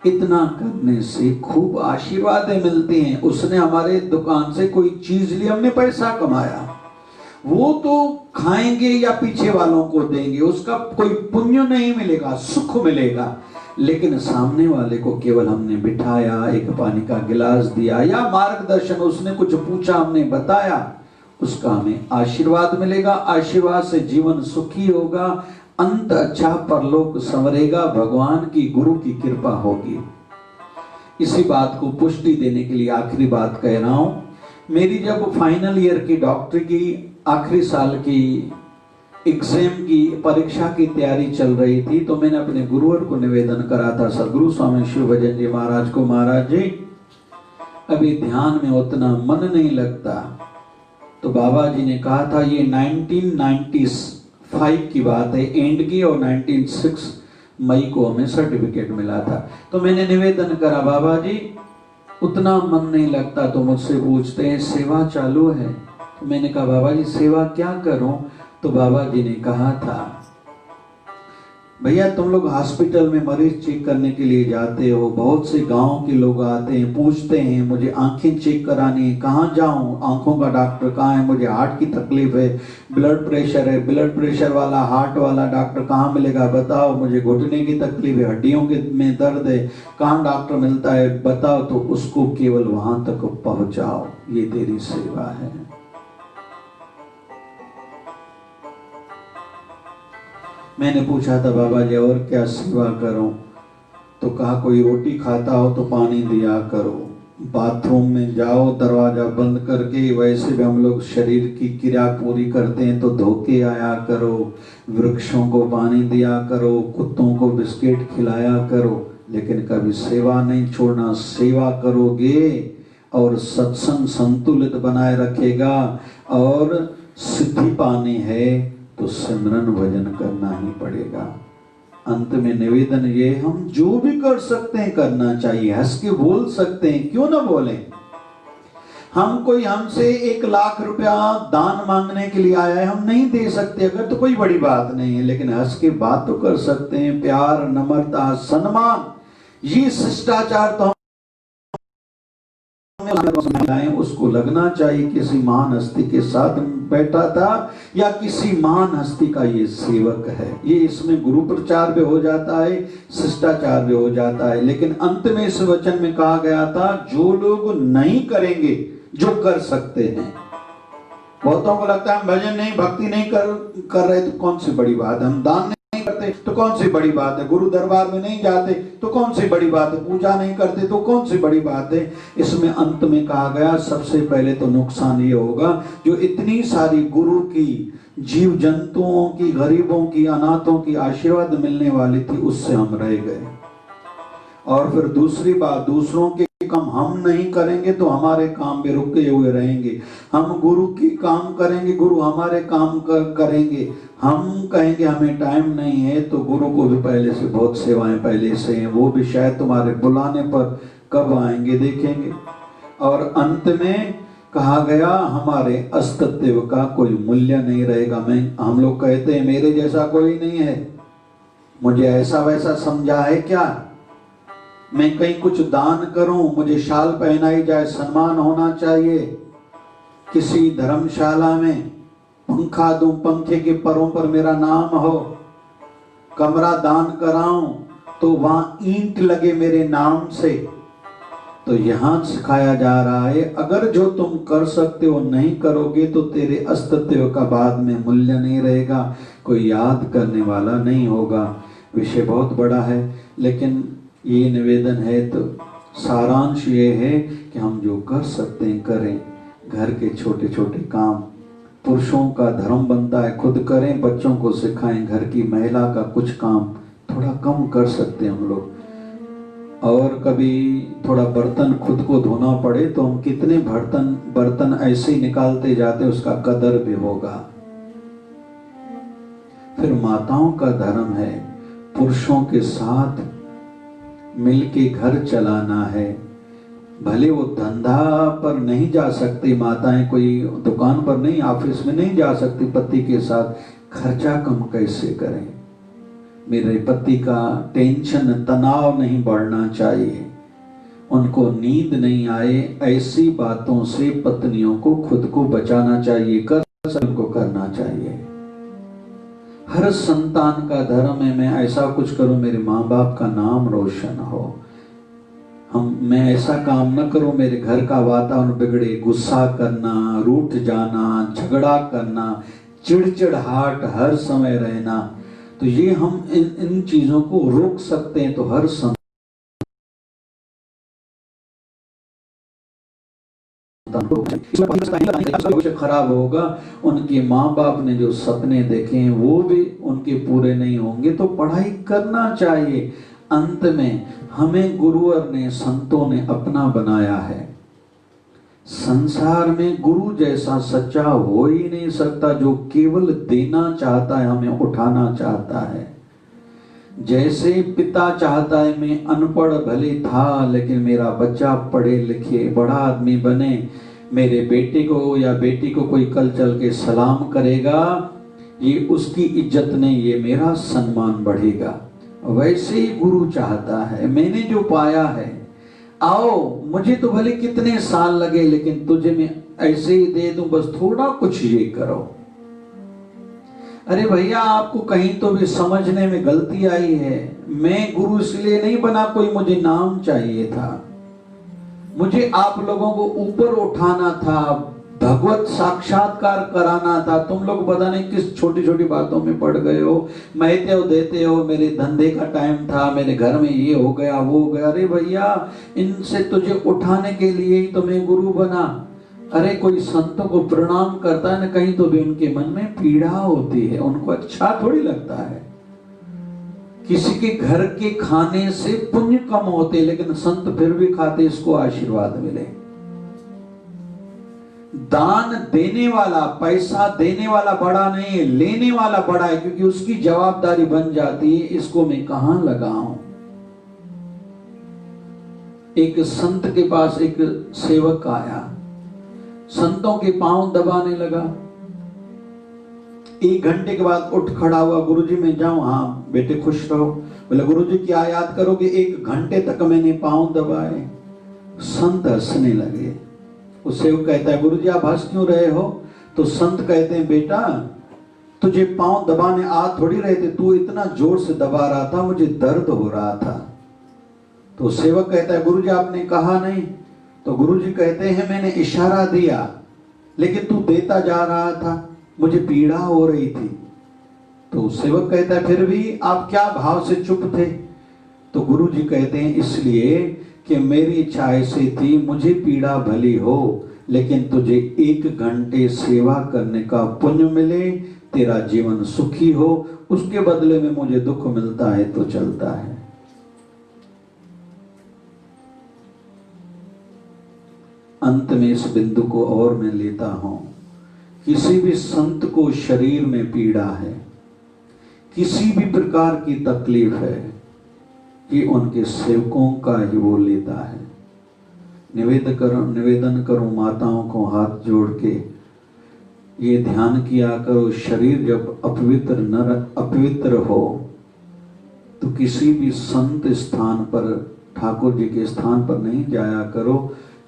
इतना करने से खूब आशीर्वादें मिलती हैं। उसने हमारे दुकान से कोई चीज ली, हमने पैसा कमाया, वो तो खाएंगे या पीछे वालों को देंगे, उसका कोई पुण्य नहीं मिलेगा, सुख मिलेगा। लेकिन सामने वाले को केवल हमने बिठाया, एक पानी का गिलास दिया या मार्गदर्शन, उसने कुछ पूछा, हमने बताया, उसका हमें आशीर्वाद मिलेगा। आशीर्वाद से जीवन सुखी होगा, अंत अच्छा, परलोक संवरेगा, भगवान की, गुरु की कृपा होगी। इसी बात को पुष्टि देने के लिए आखिरी बात कह रहा हूं। मेरी जब फाइनल ईयर की डॉक्टरी की आखिरी साल की एग्जाम की परीक्षा की तैयारी चल रही थी, तो मैंने अपने गुरुवर को निवेदन करा था, सदगुरु स्वामी शिव भजन जी महाराज को, महाराज जी अभी ध्यान में उतना मन नहीं लगता। तो बाबा जी ने कहा था, ये 1995 की बात है, एंड की, और 1996 मई को हमें सर्टिफिकेट मिला था। तो मैंने निवेदन करा, बाबा जी उतना मन नहीं लगता। तो मुझसे पूछते हैं सेवा चालू है? तो मैंने कहा बाबा जी सेवा क्या करूं? तो बाबा जी ने कहा था, भैया तुम लोग हॉस्पिटल में मरीज चेक करने के लिए जाते हो, बहुत से गांव के लोग आते हैं, पूछते हैं मुझे आंखें चेक करानी है, कहाँ जाऊं, आंखों का डॉक्टर कहाँ है, मुझे हार्ट की तकलीफ है, ब्लड प्रेशर है, ब्लड प्रेशर वाला, हार्ट वाला डॉक्टर कहाँ मिलेगा बताओ, मुझे घुटने की तकलीफ है, हड्डियों के में दर्द है, कहाँ डॉक्टर मिलता है बताओ। तो उसको केवल वहां तक पहुंचाओ, ये तेरी सेवा है। मैंने पूछा था बाबा जी और क्या सेवा करूं? तो कहा कोई रोटी खाता हो तो पानी दिया करो, बाथरूम में जाओ दरवाजा बंद करके, वैसे भी हम लोग शरीर की क्रिया पूरी करते हैं तो धोके आया करो, वृक्षों को पानी दिया करो, कुत्तों को बिस्किट खिलाया करो, लेकिन कभी सेवा नहीं छोड़ना। सेवा करोगे और सत्संग संतुलित बनाए रखेगा, और सिद्धि पानी है तो सिमरन भजन करना ही पड़ेगा। अंत में निवेदन ये, हम जो भी कर सकते हैं करना चाहिए, हंस के बोल सकते हैं, क्यों ना बोलें। हम कोई हमसे 1 लाख रुपया दान मांगने के लिए आया है, हम नहीं दे सकते अगर तो कोई बड़ी बात नहीं है, लेकिन हंस के बात तो कर सकते हैं। प्यार, नम्रता, सम्मान, ये शिष्टाचार तो में उसको लगना चाहिए किसी महान हस्ती के साथ बैठा था या किसी महान हस्ती का ये सेवक है। ये इसमें गुरु प्रचार भी हो जाता है, शिष्टाचार भी हो जाता है। लेकिन अंत में इस वचन में कहा गया था, जो लोग नहीं करेंगे जो कर सकते हैं। बहुतों को लगता है हम भजन नहीं, भक्ति नहीं कर रहे तो कौन सी बड़ी बात है, हम दान नहीं करते तो कौन सी बड़ी बात है, गुरु दरबार में नहीं जाते तो कौन सी बड़ी बात है, पूजा नहीं करते तो कौन सी बड़ी बात है। इसमें अंत में कहा गया सबसे पहले तो नुकसान ये होगा, जो इतनी सारी गुरु की, जीव जंतुओं की, गरीबों की, अनाथों की आशीर्वाद मिलने वाली थी, उससे हम रह गए। और फिर दूसरी बात, दूसरों के काम हम नहीं करेंगे तो हमारे काम भी रुके हुए रहेंगे। हम गुरु की काम करेंगे, गुरु हमारे काम करेंगे। हम कहेंगे हमें टाइम नहीं है, तो गुरु को भी पहले से बहुत सेवाएं पहले से हैं, वो भी शायद तुम्हारे बुलाने पर कब आएंगे देखेंगे। और अंत में कहा गया हमारे अस्तित्व का कोई मूल्य नहीं रहेगा। हम लोग कहते हैं मेरे जैसा कोई नहीं है, मुझे ऐसा वैसा समझा है क्या, मैं कहीं कुछ दान करूं, मुझे शाल पहनाई जाए, सम्मान होना चाहिए, किसी धर्मशाला में पंखा दूं, पंखे के परों पर मेरा नाम हो, कमरा दान कराऊं तो वहां ईंट लगे मेरे नाम से। तो यहां सिखाया जा रहा है, अगर जो तुम कर सकते हो नहीं करोगे तो तेरे अस्तित्व का बाद में मूल्य नहीं रहेगा, कोई याद करने वाला नहीं होगा। विषय बहुत बड़ा है, लेकिन ये निवेदन है तो सारांश ये है कि हम जो कर सकते हैं करें। घर के छोटे छोटे काम, पुरुषों का धर्म बनता है खुद करें, बच्चों को सिखाएं, घर की महिला का कुछ काम थोड़ा कम कर सकते हैं हम लोग। और कभी थोड़ा बर्तन खुद को धोना पड़े तो हम कितने बर्तन ऐसे ही निकालते जाते, उसका कदर भी होगा। फिर माताओं का धर्म है पुरुषों के साथ मिलके घर चलाना है। भले वो धंधा पर नहीं जा सकती माताएं, कोई दुकान पर नहीं, ऑफिस में नहीं जा सकती पति के साथ, खर्चा कम कैसे करें, मेरे पति का टेंशन तनाव नहीं बढ़ना चाहिए, उनको नींद नहीं आए, ऐसी बातों से पत्नियों को खुद को बचाना चाहिए, उनको करना चाहिए। हर संतान का धर्म है मैं ऐसा कुछ करूं मेरे माँ बाप का नाम रोशन हो, मैं ऐसा काम न करूं मेरे घर का वातावरण बिगड़े, गुस्सा करना, रूठ जाना, झगड़ा करना, चिड़चिड़ाहट हर समय रहना। तो ये हम इन चीजों को रोक सकते हैं। तो हर भविष्य खराब होगा, उनके माँ बाप ने जो सपने देखे हैं वो भी उनके पूरे नहीं होंगे। तो पढ़ाई करना चाहिए। अंत में हमें गुरुवर ने, संतों ने अपना बनाया है। संसार में गुरु जैसा सच्चा हो ही नहीं सकता, जो केवल देना चाहता है, हमें उठाना चाहता है। जैसे पिता चाहता है मैं अनपढ़ भले था लेकिन मेरा बच्चा पढ़े लिखे बड़ा आदमी बने, मेरे बेटे को या बेटी को कोई कल चल के सलाम करेगा, ये उसकी इज्जत नहीं, ये मेरा सम्मान बढ़ेगा। वैसे ही गुरु चाहता है, मैंने जो पाया है, आओ मुझे तो भले कितने साल लगे लेकिन तुझे मैं ऐसे ही दे दूं, बस थोड़ा कुछ ये करो। अरे भैया आपको कहीं तो भी समझने में गलती आई है, मैं गुरु इसलिए नहीं बना कोई मुझे नाम चाहिए था, मुझे आप लोगों को ऊपर उठाना था, भगवत साक्षात्कार कराना था। तुम लोग पता नहीं किस छोटी छोटी बातों में पड़ गए हो, महते हो देते हो, मेरे धंधे का टाइम था, मेरे घर में ये हो गया वो हो गया। अरे भैया इनसे तुझे उठाने के लिए ही तो मैं गुरु बना। अरे कोई संतों को प्रणाम करता है ना कहीं तो भी उनके मन में पीड़ा होती है, उनको अच्छा थोड़ी लगता है। किसी के घर के खाने से पुण्य कम होते लेकिन संत फिर भी खाते, इसको आशीर्वाद मिले। दान देने वाला, पैसा देने वाला बड़ा नहीं है, लेने वाला बड़ा है, क्योंकि उसकी जवाबदारी बन जाती है इसको मैं कहां लगाऊं। एक संत के पास एक सेवक आया, संतों के पांव दबाने लगा। 1 घंटे के बाद उठ खड़ा हुआ, गुरुजी मैं जाऊं? हाँ बेटे खुश रहो। बोले गुरुजी क्या याद करोगे? 1 घंटे तक मैंने पांव दबाए। संत हंसने लगे। उससे वो कहता है, गुरु जी आप हंस क्यों रहे हो? तो संत कहते हैं, बेटा तुझे पांव दबाने आ थोड़ी रहे थे, तू इतना जोर से दबा रहा था, मुझे दर्द हो रहा था। तो सेवक कहता है, गुरु जी आपने कहा नहीं। तो गुरु जी कहते हैं, मैंने इशारा दिया लेकिन तू देता जा रहा था, मुझे पीड़ा हो रही थी। तो सेवक कहता है, फिर भी आप क्या भाव से चुप थे? तो गुरु जी कहते हैं, इसलिए कि मेरी इच्छा ऐसी थी, मुझे पीड़ा भली हो लेकिन तुझे 1 घंटे सेवा करने का पुण्य मिले, तेरा जीवन सुखी हो, उसके बदले में मुझे दुख मिलता है तो चलता है। अंत में इस बिंदु को और मैं लेता हूं, किसी भी संत को शरीर में पीड़ा है, किसी भी प्रकार की तकलीफ है, ये उनके सेवकों का ही वो लेता है। निवेदन करूं माताओं को हाथ जोड़ के, ये ध्यान किया करो, शरीर जब अपवित्र हो तो किसी भी संत स्थान पर, ठाकुर जी के स्थान पर नहीं जाया करो,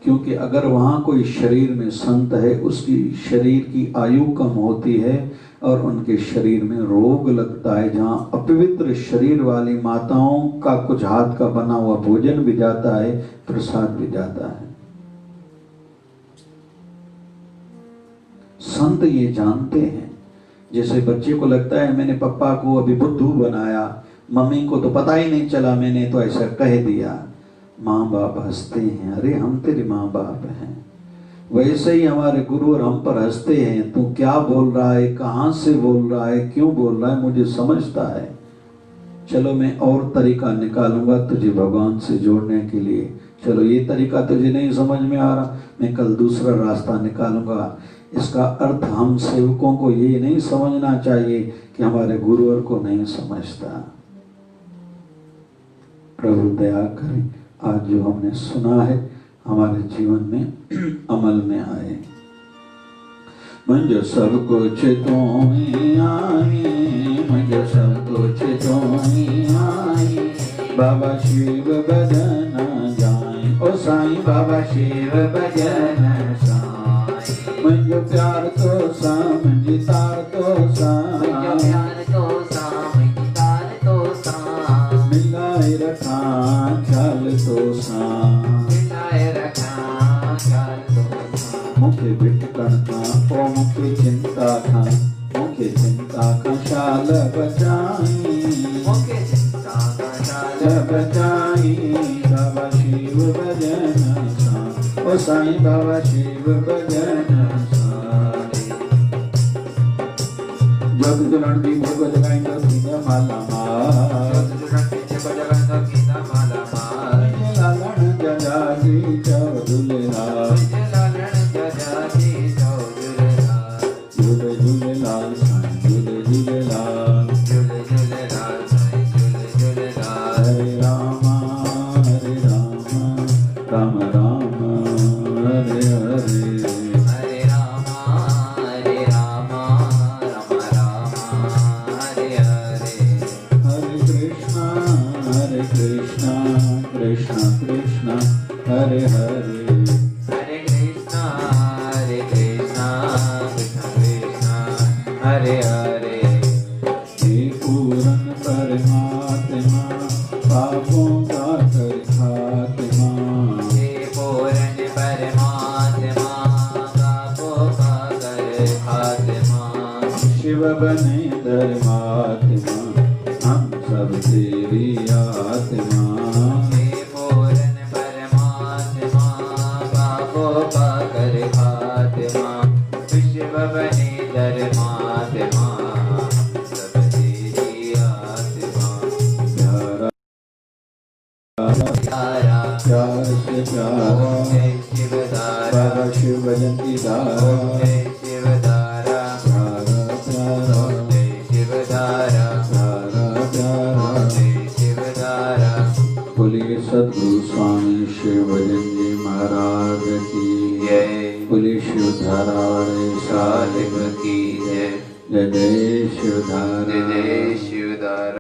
क्योंकि अगर वहाँ कोई शरीर में संत है, उसकी शरीर की आयु कम होती है और उनके शरीर में रोग लगता है। जहाँ अपवित्र शरीर वाली माताओं का कुछ हाथ का बना हुआ भोजन भी जाता है, प्रसाद भी जाता है। संत ये जानते हैं। जैसे बच्चे को लगता है मैंने पापा को अभी बुद्धू बनाया, मम्मी को तो पता ही नहीं चला, मैंने तो ऐसा कह दिया। माँ बाप हंसते हैं, अरे हम तेरे माँ बाप हैं। वैसे ही हमारे गुरु और हम पर हंसते हैं, तू क्या बोल रहा है, कहाँ से बोल रहा है, क्यों बोल रहा है, मुझे समझता है। चलो मैं और तरीका निकालूंगा तुझे भगवान से जोड़ने के लिए। चलो ये तरीका तुझे नहीं समझ में आ रहा, मैं कल दूसरा रास्ता निकालूंगा। इसका अर्थ हम सेवकों को ये नहीं समझना चाहिए कि हमारे गुरुवर को नहीं समझता। प्रभु दया करें, आज जो हमने सुना है हमारे जीवन में अमल में आए। मुझे सब कुछ तो आई, मुझे सब कुछ तो आई, बाबा शिव भजन जाए, ओ साईं बाबा शिव भजन साईं। मुझे प्यार तो सा, मुझे तार तो सा, मुझे प्यार तो सा, मुझे तार तो सा, मिलाए रखा ख्याल तो सा, मिलाए रखा ख्याल तो सा। मुखे बिटकण का ओ मुखे चिंता था, मुखे चिंता का शाल बचाई, मुखे चिंता का शाल बचाई, बाबा शिव भजन सा, ओ साईं बाबा शिव भजन साई। जग जुलण भी भोग लगाएंगे सीधा माला माल, जग जुलण पीछे को लगाएंगे सीधा माला माल। लालन जजाजी चौदुलेलाल, लालन जजाजी चौदुलेलाल, झूले झूलेलाल साईं झूले झूलेलाल, झूले झूलेलाल साईं झूले झूलेलाल। हरे राम राम राम हरे हरे, हरे राम राम राम हरे हरे। हरे कृष्णा कृष्ण कृष्ण हरे हरे, हरे कृष्णा कृष्ण कृष्ण हरे हरे। हे पूरन परमात्मा पापों का कर खात्मा, हे पूरन परमात्मा पापों का कर खात्मा। शिव बने धर्मात्मा हम सब तेरी आत्मा, हे पूरन परमात्मा पापों का कर खात्मा। शिव बने धर्मात्मा सब तेरी आत्मा। प्यारा प्यार से प्यारा, शिव दारा बाबा शिव जयंती दारा, शिव दारा प्यारा प्यारा, शिव दारा प्यारा प्यारा, शिव दारा। बोलिए सद्गुरु स्वामी शिव जी महाराज की जय, बोलिए शिव धारा साहिब की